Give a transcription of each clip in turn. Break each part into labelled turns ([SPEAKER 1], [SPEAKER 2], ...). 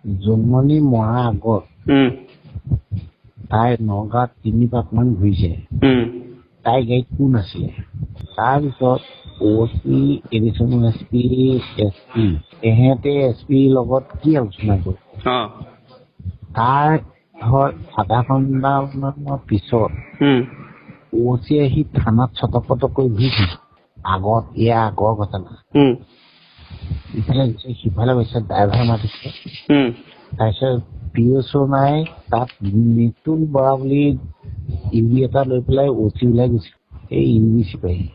[SPEAKER 1] জন্মনি মৰা আগত তাই নগাঁৱত 3 পাকমান ঘূৰিছে। তাই গাড়ীত কোন আছিলে? তাৰপিছত OC এডিশ্যনেল SP এহেঁতে SP লগত কি আলোচনা কৰিছে? তাৰ আধা ঘণ্টামানৰ পিছত OC আহি থানাত ছটপটকৈ ঘূৰিছে। আগত ইয়াৰ আগৰ ঘটনা। ইফালে গৈছে সিফালে গৈছে, ড্ৰাইভাৰ মাতিছে। তাৰপিছত PSO নাই, তাত নিতুল বৰা বুলি ইউবি এটা লৈ পেলাই OC ওলাই গৈছে। এই ইউবি চিপাহী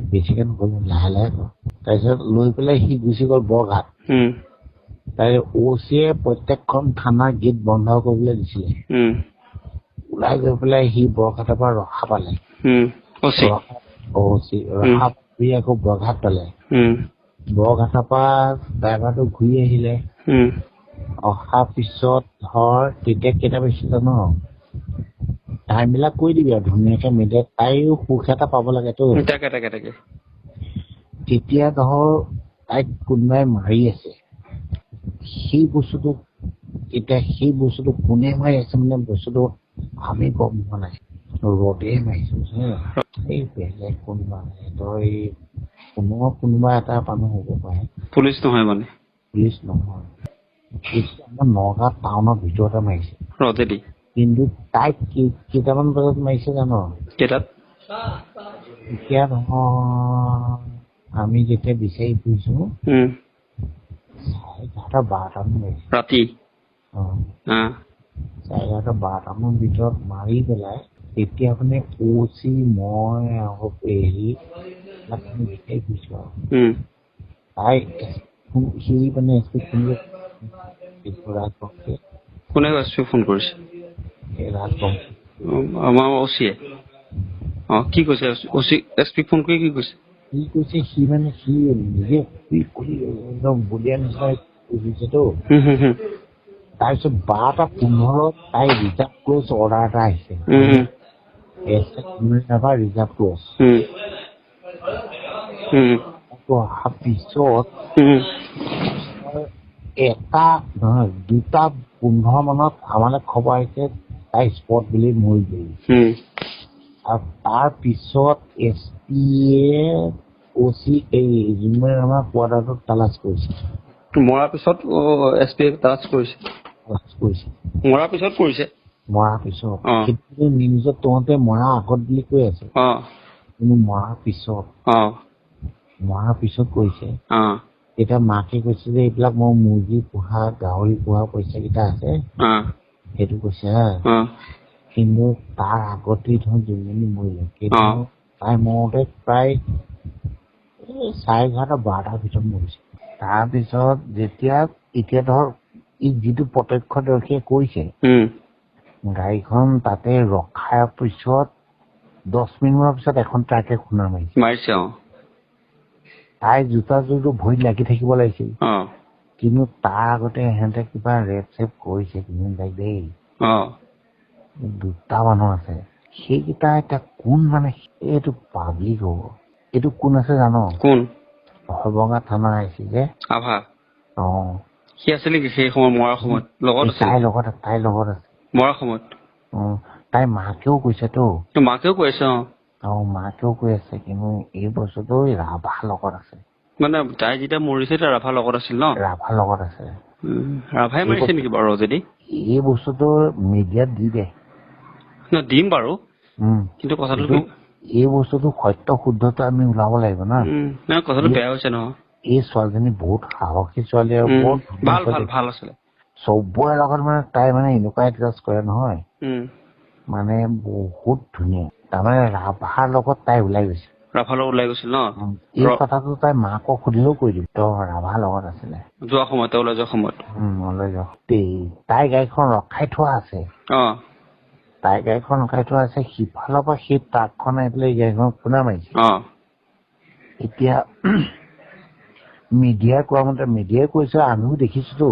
[SPEAKER 1] বেছিকে নক'ব, লাহে লাহে কওঁ। তাৰপিছত লৈ পেলাই সি গুচি গ'ল বৰঘাট। তাৰপিছত OCয়ে প্ৰত্যেকখন থানাৰ গেট বন্ধ কৰিবলৈ দিছিলে। ওলাই গৈ পেলাই সি বৰঘাটৰ পৰা ৰখা পালে। ৰখা কৰি আকৌ বৰঘাট পালে। বৰঘাটৰ পৰা ড্ৰাইভাৰটো ঘূৰি আহিলে। অহাৰ পিছত ধৰ তেতিয়া কেইটা পাইছিল জানো? টাইমবিলাক কৈ দিবি আৰু ধুনীয়াকে মিলে। তাইও সুখ এটা পাব লাগেতো। তেতিয়া ধৰ তাইক কোনোবাই মাৰি আছে। সেই বস্তুটো কোনে মাৰি আছে মানে বস্তুটো আমি গম পোৱা নাই। ৰদে মাৰিছো এই বেলেগ কোনোবা তই কোনোবা এটা মানুহ হ'ব পাৰে।
[SPEAKER 2] পুলিচ নহয় মানে?
[SPEAKER 1] পুলিচ নহয়। আমাৰ নগাঁও টাউনৰ ভিতৰতে মাৰিছে
[SPEAKER 2] ৰদেদি।
[SPEAKER 1] কিন্তু তাইক কেইটামান বজাত মাৰিছে জানো?
[SPEAKER 2] কেইটাত?
[SPEAKER 1] এতিয়া নহয়, আমি যেতিয়া বিচাৰি ফুৰিছো 11:30-12টামান মাৰিছে
[SPEAKER 2] ৰাতি।
[SPEAKER 1] 11:30-12টামান ভিতৰত মাৰি পেলাই তেতিয়া মানে OC মই আকৌ হেৰি বিচাৰি ফুৰিছো আৰু তাই সি মানে
[SPEAKER 2] কোনে ফোন কৰিছে? আমাৰ OCয়ে কি কৈছে? OC SP ফোন কৰি কি কৈছে?
[SPEAKER 1] কি কৈছে সি নিজে একদম বলিয়া নিচিনা কৰিছেতো। তাৰপিছত 12:15 তাই ৰিজাৰ্ভ ক্ল'জ অৰ্ডাৰ এটা আহিছে। ৰিজাৰ্ভ ক্ল'জ অহাৰ পিছত 2:15 মানত আমালৈ খবৰ আহিছে তাই স্পট বুলি মৰি গ'ল। আৰু তাৰ পিছত SPয়ে OC এই আমাৰ কোৱাৰ্টাৰটোত তালাচ কৰিছে।
[SPEAKER 2] মৰাৰ পিছত SP তালাচ কৰিছে? মৰাৰ পিছত কৰিছে?
[SPEAKER 1] মৰাৰ পিছত নিউজত তহঁতে মৰা আগত বুলি কৈ আছে, কিন্তু মৰাৰ পিছত কৰিছে। এতিয়া মাকে কৈছে যে এইবিলাক মই মুৰ্গী পোহা গাহৰি পোহা পইচা কেইটা আছে সেইটো কৈছে হা। কিন্তু তাৰ আগতেই ধৰ যোনজনী মৰিলে তাই মৰোতে প্ৰায় 11:30-12টাৰ ভিতৰত মৰিছে। তাৰপিছত এতিয়া ধৰ যিটো প্ৰত্যক্ষদৰ্শীয়ে কৈছে গাড়ীখন তাতে ৰখাৰ পিছত 10 মিনিটৰ পিছত এখন ট্ৰাকে খুন্দা মাৰিছে। তাই জোতাযোৰটো ভৰিত লাগি থাকিব লাগিছিল, কিন্তু তাৰ আগতে সিহঁতে কিবা ৰেপ কৰিছে দেই। 2টা মানুহ আছে, সেইকেইটা এতিয়া কোন মানে এইটো পাব্লিক হ'ব। এইটো কোন আছে জানো?
[SPEAKER 2] কোন?
[SPEAKER 1] হৰভঙা থানা আহিছে যে
[SPEAKER 2] আভা। সি আছে নেকি সেই সময় মৰাৰ সময়ত? তাইৰ লগত আছে মৰাৰ সময়ত। তাই মাকেও কৈছেতো।
[SPEAKER 1] মাকেও কৈ আছে কিন্তু এই বস্তুটো ৰাভাৰ লগত আছে।
[SPEAKER 2] মানে তাই যেতিয়া মৰিছে তাই ৰাভাৰ লগত আছিল ন? ৰাভাৰ লগত আছে। ৰাভাই মাৰিছে নেকি বাৰু যদি?
[SPEAKER 1] এই বস্তুটো মিডিয়াত দি দে।
[SPEAKER 2] দিম বাৰু, কিন্তু কথাটো
[SPEAKER 1] এই বস্তুটো সত্য শুদ্ধটো আমি ওলাব লাগিব না।
[SPEAKER 2] কথাটো বেয়া হৈছে নহয়।
[SPEAKER 1] এই ছোৱালীজনী বহুত সাহসী ছোৱালী আৰু বহুত
[SPEAKER 2] ভাল আছিলে।
[SPEAKER 1] চবৰে লগত মানে তাই মানে এনেকুৱা এডজাষ্ট কৰে নহয়, মানে বহুত ধুনীয়া। তাৰমানে ৰাভাৰ লগত তাই ওলাই গৈছে।
[SPEAKER 2] ৰাভাৰ লগত ওলাই গৈছিল ন?
[SPEAKER 1] এই কথাটো তাই মাকক সুধিলেও কৈ দিম তই ৰাভাৰ লগত আছিলে
[SPEAKER 2] যোৱা সময়ত, ওলাই যোৱা সময়ত।
[SPEAKER 1] তাই গাড়ীখন ৰখাই থোৱা আছে। সিফালৰ পৰা সেই ট্ৰাকখন আহি পেলাই গাড়ীখন খুন্দা মাৰিছে। এতিয়া মিডিয়াই কোৱা মতে মিডিয়াই কৈছে, আমিও দেখিছোতো।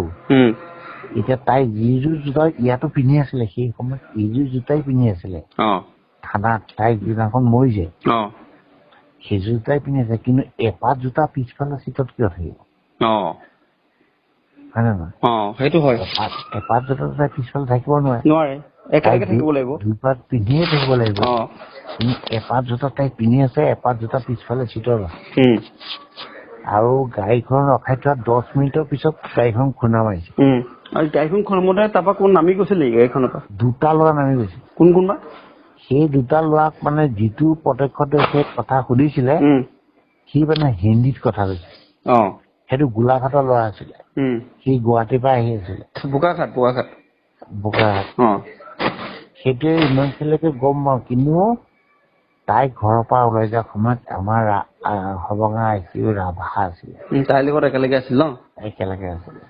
[SPEAKER 1] এতিয়া তাই যিযোৰ জোতা ইয়াতো পিন্ধি আছিলে সেই সময়ত এইযোৰ জোতাই পিন্ধি আছিলে থানাত। তাই যিদিনাখন মৰিছে সেইযোৰ জোতাই পিন্ধি আছে, কিন্তু এপাত জোতা পিছফালৰ চিটত কিয় থাকিব? হয় নে নহয়?
[SPEAKER 2] সেইটো হয়।
[SPEAKER 1] এপাত জোতা তাই পিছফালে থাকিব
[SPEAKER 2] নোৱাৰে, একেলগে থাকিব লাগিব,
[SPEAKER 1] দুপাত পিন্ধিয়ে থাকিব লাগিব। এপাত জোতা তাই পিন্ধি আছে, এপাত জোতা পিছফালে চিটত আছে। আৰু গাড়ীখন ৰখাই থোৱা 10 মিনিটৰ পিছত গাড়ীখন খুন্দা মাৰিছে।
[SPEAKER 2] আৰু গাড়ীখন খুন্দোতে তাৰপৰা কোন নামি গৈছিল নেকি গাড়ীখনৰ পৰা?
[SPEAKER 1] দুটা ল'ৰা নামি গৈছে।
[SPEAKER 2] কোনবা? সেই
[SPEAKER 1] দুটা ল'ৰাক মানে যিটো প্ৰত্যক্ষদৰ্শীয়ে কথা সুধিছিলে সি মানে হিন্দীত কথা কৈছে। সেইটো গোলাঘাটৰ ল'ৰা আছিলে। সি গুৱাহাটীৰ পৰা আহি আছিলে।
[SPEAKER 2] বোকাখাট।
[SPEAKER 1] সেইটোৱে ইমানখিনিলৈকে গম পাওঁ, কিন্তু তাই ঘৰৰ পৰা ওলাই যোৱাৰ সময়ত আমাৰ হবঙা ICU ৰাভা আছিলে।
[SPEAKER 2] তাইৰ লগত একেলগে আছিল ন?
[SPEAKER 1] একেলগে আছিলে।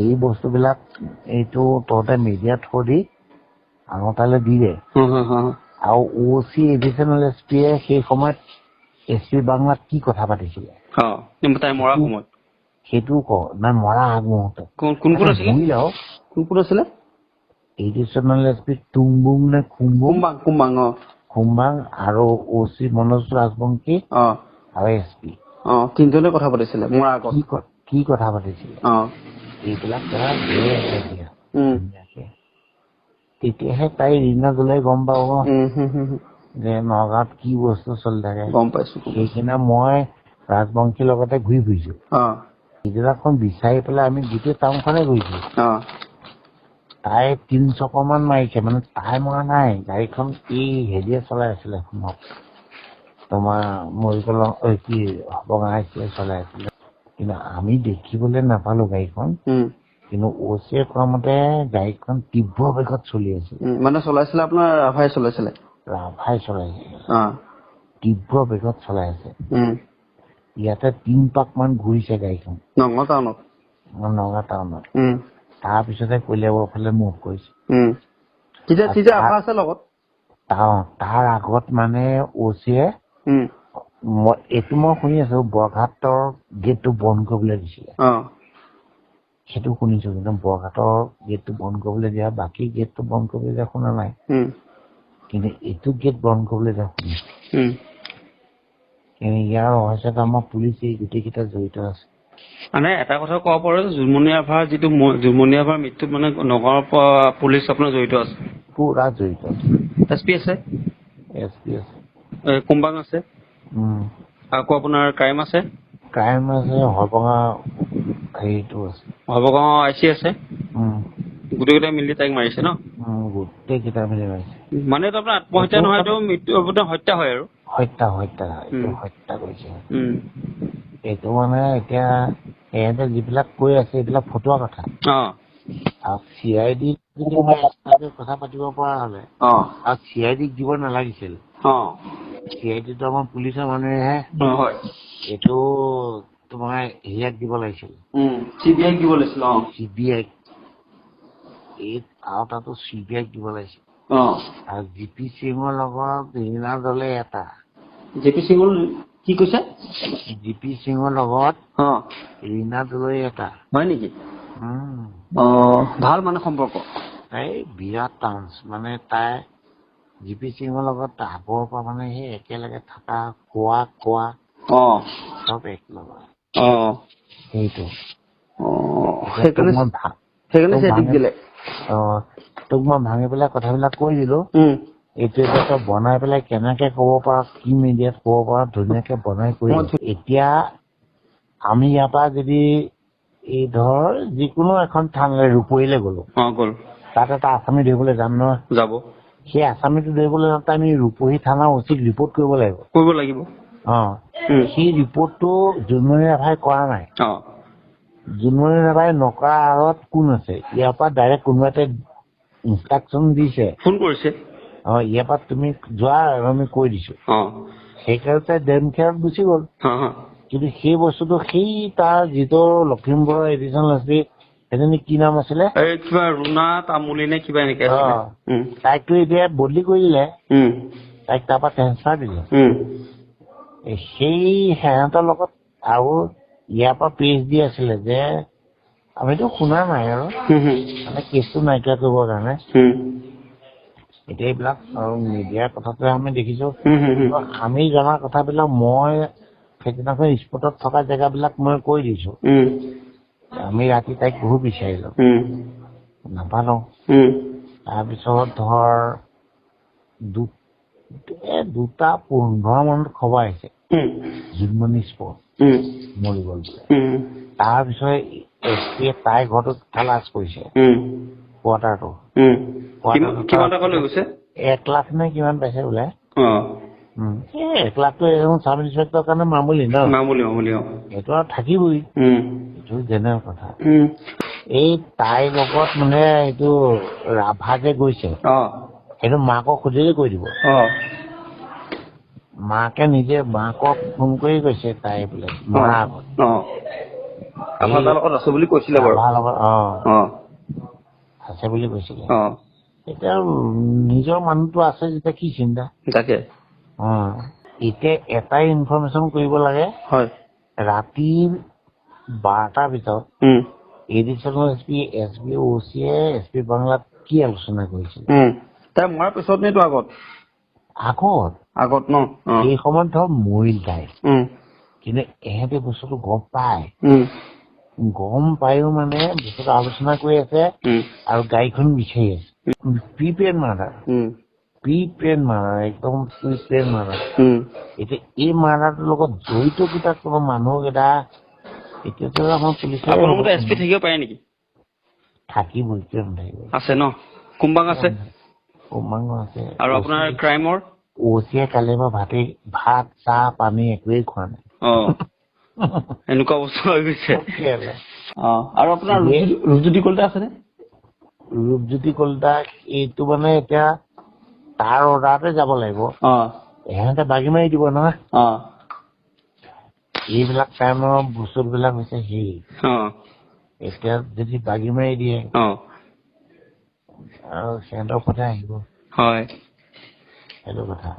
[SPEAKER 1] এই বস্তুবিলাক এইটো তহঁতে মিডিয়াত থৈ আগতালে দি দে। আৰু OC এডিচনেল SPয়ে সেই সময়ত SP বাংলাত কি কথা পাতিছিলে
[SPEAKER 2] তাই মৰা সময়ত
[SPEAKER 1] সেইটোও ক না মৰা আগমুহূৰ্ত
[SPEAKER 2] কোন আছিলে?
[SPEAKER 1] এডিচনেল SP তুংবুং নে খুম্বাং আৰু OC মনোজ ৰাজবংশী আৰু SP
[SPEAKER 2] তিনিজনে কথা পাতিছিলে মৰা আগত।
[SPEAKER 1] কি কথা পাতিছিলে এইবিলাক কথা তেতিয়াহে তাই ৰীনা গলে গম পাব যে নগাঁৱত কি বস্তু চলি থাকে।
[SPEAKER 2] গম পাইছো।
[SPEAKER 1] সেইদিনা মই ৰাজবংশীৰ লগতে ঘূৰি ফুৰিছো। সিদিনাখন বিচাৰি পেলাই আমি গোটেই টাউনখনে ঘূৰিছো। তাই 3 চকৰমান মাৰিছে, মানে তাই মৰা নাই, গাড়ীখন এই হেৰিয়ে চলাই আছিলে তোমাৰ মৰিকলং কি হবঙা ICয়ে চলাই আছিলে। কিন্তু আমি দেখিবলৈ নাপালো গাড়ীখন, কিন্তু OCয়ে কোৱা মতে গাড়ীখন তীব্ৰ বেগত চলি আছিল।
[SPEAKER 2] মানে চলাইছিলে আপোনাৰ ৰাভাই চলাইছিলে?
[SPEAKER 1] ৰাভাই চলাইছিলে, তীব্ৰ বেগত চলাই আছে। ইয়াতে 3 পাক মান ঘূৰিছে গাড়ীখন নগাঁও টাউনত। তাৰপিছতে কলিয়াবৰ ফালে মুভ কৰিছে। তাৰ আগত মানে OCয়ে এইটো মই শুনি আছো বৰঘাটৰ গেটটো বন্ধ কৰিবলৈ দিছিলে। সেইটো শুনিছো, কিন্তু বৰঘাটৰ গেটটো বন্ধ কৰিবলৈ দিয়া, বাকী গেটটো বন্ধ কৰিবলৈ দিয়া শুনা নাই। কিন্তু এইটো গেট বন্ধ কৰিবলৈ দিয়া শুনিছো। কিন্তু ইয়াৰ ৰহস্যত আমাৰ পুলিচ এই গোটেইকেইটা জড়িত আছে।
[SPEAKER 2] মানে এটা কথা ক'ব পাৰো, জুমনি ৰাভাৰ মৃত্যুত মানে নগাঁৱৰ পুলিচ আপোনাৰ জড়িত আছে?
[SPEAKER 1] পুৰা জড়িত আছে।
[SPEAKER 2] SP আছে?
[SPEAKER 1] আছে।
[SPEAKER 2] কুম্বাং আছে? আকৌ আপোনাৰ ক্ৰাইম আছে?
[SPEAKER 1] হবঙা হেৰিটো আছে।
[SPEAKER 2] হবঙা IC আছে? গোটেইকেইটা মিলি তাইক মাৰিছে ন?
[SPEAKER 1] গোটেইকেইটা মিলি মাৰিছে।
[SPEAKER 2] মানে এইটো আপোনাৰ আত্মহত্যা নহয়, এইটো মৃত্যু হত্যা হয় আৰু? হত্যা
[SPEAKER 1] কৰিছে। এইটো মানে এতিয়া সিহঁতে যিবিলাক কৈ আছে এইবিলাক ফটোৱা কথা। আৰু CID যদি কথা পাতিব পৰা হলে আৰু CIDক দিব নালাগিছিল। CIDটো আমাৰ পুলিচৰ মানুহেহে। এইটো তোমাৰ হেৰিয়াক দিব লাগিছিল,
[SPEAKER 2] CBIক দিব লাগিছিল।
[SPEAKER 1] CBIক আৰু তাতো CBIক দিব লাগিছিল। আৰু GP সিঙৰ লগত ৰীনা দলে এটা।
[SPEAKER 2] JP সিঙৰ কি কৈছে?
[SPEAKER 1] GP সিঙৰ লগত ৰীনা দলে এটা।
[SPEAKER 2] হয় নেকি? ভাল মানে সম্পৰ্ক?
[SPEAKER 1] তাই বিৰাট টান্স, মানে তাই GP সিঙৰ লগত আগৰ পৰা মানে সেই একেলগে থকা খোৱা চব এক লগত। সেইটো তোক মই ভাঙি পেলাই কথাবিলাক কৈ দিলো। এইটো তই বনাই পেলাই কেনেকে কব পাৰ, কি মিডিয়াত কব পাৰ, ধুনীয়াকে বনাই কৰি এতিয়া আমি ইয়াৰ পৰা যদি এই ধৰ যিকোনো এখন থানালৈ ৰূপহীলৈ গলো, তাত এটা আসামী ধৰিবলৈ যাম নহয়, যাব। সেই আসামীটো ধৰিবলৈ যাওঁতে আমি ৰূপহী থানা OCক ৰিপৰ্ট কৰিব লাগিব। সেই ৰিপৰ্টটো জোনমণি ৰাভাই কৰা নাই। জোনমণি ৰাভাই নকৰা আঁৰত কোন আছে? ইয়াৰ পৰা ডাইৰেক্ট কোনোবা এটা ইনষ্ট্ৰাকচন দিছে, ফোন কৰিছে, ইয়াৰ পৰা তুমি যোৱা আমি কৈ দিছো। সেইকাৰণে ডেমখেৰত গুচি গল। কিন্তু সেই বস্তুটো সেই তাৰ যিটো লখিমপুৰৰ এডিচনেল SP সেইজনী কি নাম আছিলে,
[SPEAKER 2] কিবা ৰুণা তামুলী নে কিবা এনেকে,
[SPEAKER 1] তাইকতো এতিয়া বদলি কৰি দিলে, তাইক তাৰপৰা ট্ৰেন্সফাৰ দিলে। সেই সিহঁতৰ লগত আৰু ইয়াৰ পৰা PhD আছিলে যে আমিতো শুনা নাই আৰু মানে কেছটো নাইকিয়া কৰিবৰ কাৰণে। এতিয়া এইবিলাক আৰু মিডিয়াৰ কথাটো আমি দেখিছো। আমি জনা কথাবিলাক মই সেইদিনাখন স্পটত থকা জেগাবিলাক মই কৈ দিছো। আমি ৰাতি তাইক বহুত বিচাৰিলো নাপালো তাৰপিছত ধৰ 2:15 মানত খবৰ আহিছে জুনমণি স্পট মৰি গ'ল তাৰপিছত এছপিয়ে তাইৰ ঘৰটোত তালাচ কৰিছে কোৱাৰ্টাৰটো 1 লাখ নে কিমান পাইছে বোলে 1 লাখটো এজন চাব ইন্সপেক্টৰৰ কাৰণে মামুলি ন এইটো আৰু থাকিবই এইটো জেনেৰেল কথা এই তাইৰ লগত মানে এইটো ৰাভা যে গৈছে সেইটো মাকক খুজিলে কৈ দিব মাকে নিজে মাকক ফোন কৰি কৈছে তাই বোলে মাক
[SPEAKER 2] আছে বুলি কৈছিলে বাৰু
[SPEAKER 1] আছে বুলি কৈছিলে এতিয়া নিজৰ মানুহটো আছে যেতিয়া কি চিন্তা
[SPEAKER 2] তাকে
[SPEAKER 1] এতিয়া এটাই ইনফৰমেশ্যন কৰিব লাগে ৰাতি 12টাৰ ভিতৰত এডিশ্যনেল এছপি অচিয়ে এছপি বাংলাত কি আলোচনা কৰিছিল
[SPEAKER 2] তাই মৰাৰ পিছত নে আগত ন
[SPEAKER 1] সেই সময়ত ধৰ মৰিল তাই কিন্তু এহেঁতে বস্তুটো গম পায়ো মানে বস্তুটো আলোচনা কৰি আছে আৰু গাড়ীখন বিচাৰি আছে প্ৰিপেড মাৰ্ডাৰ একদম প্ৰিপেড মাৰ্ডাৰ এতিয়া এই মাৰ্ডাৰটোৰ লগত জড়িত কেইটা কোনো মানুহকেইটা এতিয়াতো আমাৰ পুলিচে
[SPEAKER 2] এছপি থাকিব পাৰে নেকি
[SPEAKER 1] থাকিবই কিয় নাথাকিব
[SPEAKER 2] আছে ন কুম্বাং আছে আৰু আপোনাৰ ক্ৰাইমৰ
[SPEAKER 1] অচিয়ে কালি মই ভাত চাহ পানী একোৱেই খোৱা নাই
[SPEAKER 2] এনেকুৱা বস্তু হৈ গৈছে আৰু আপোনাৰ ৰূপজ্যোতি কলিতা আছেনে
[SPEAKER 1] ৰূপজ্যোতি কলিতা এইটো মানে এতিয়া তাৰ অৰ্ডাৰতে যাব লাগিব এহেঁতে বাগি মাৰি দিব নহয় এইবিলাক টাইমৰ বস্তুবিলাক হৈছে সেই এতিয়া যদি বাগি মাৰি দিয়ে আৰু সিহঁতৰ কথা আহিব সেইটো কথা